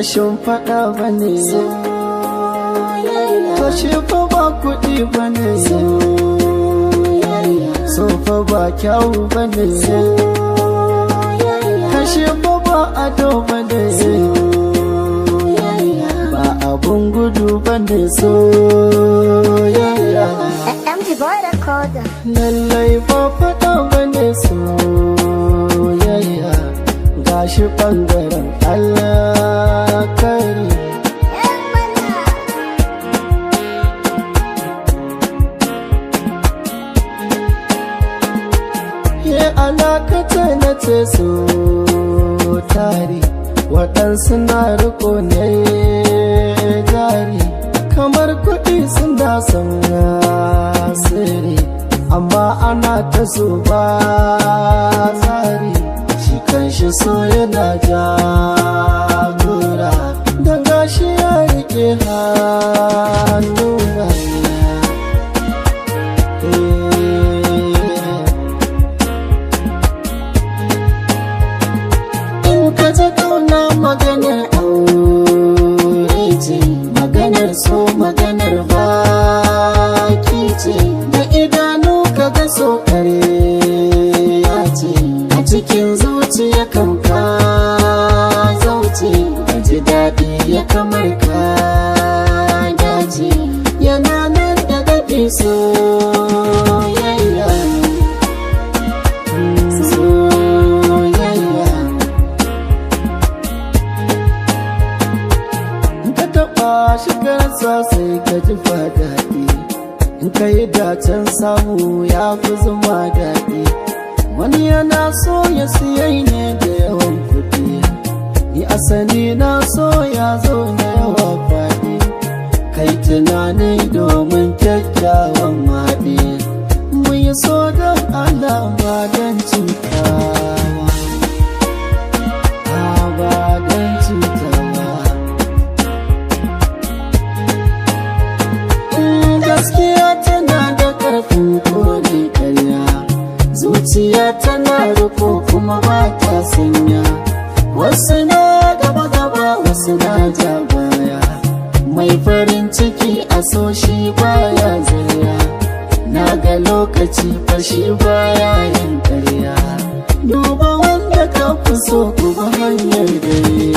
rashin faɗa bane, to shi fa ba kuɗi bane, so fa ba kyau bane, kashe fa ba ado bane, ba abun gudu bane soyayya. MG Boy recorder. Lallai ba faɗa bane soyayya, gashi ɓangaren Allah kare. Ye alakata na ce so tare, waɗansu na riko ne jari, kamar kuɗi suna son asiri, amma ana ta so ba tsari, shi kanshi so yana jagora, don gashi ya rike hannuna. In ka ta kauna maganar aure ce, maganar so maganar baki ce, da idanu ka ga so ƙarya ce, a cikin zuciya kan ka zauce, ka ji daɗi ya kamar ka dace, yana nan da daɗi soyayya. Shigarsa sai ka ji daɗi, in ka yi dacen samu ya fi zuma daɗi, wani yana so ya siyai ne da yawan kuɗi, ni asali na so ya zo na yawa faɗi, kai tunani domin kyakkyawan maɗi, mu yi so don Allah ba don cutawa, ba don cutawa. Gaskiya tana da ƙarfin kone ƙarya, zuciya tana riko kuma ba ta sanya, wasu na gaba-gaba wasu na ja baya, mai farin ciki a so shi baya zarya, na ga lokaci fashi baya yin ƙarya, duba wanda ka fi so ku ba hanyar gari.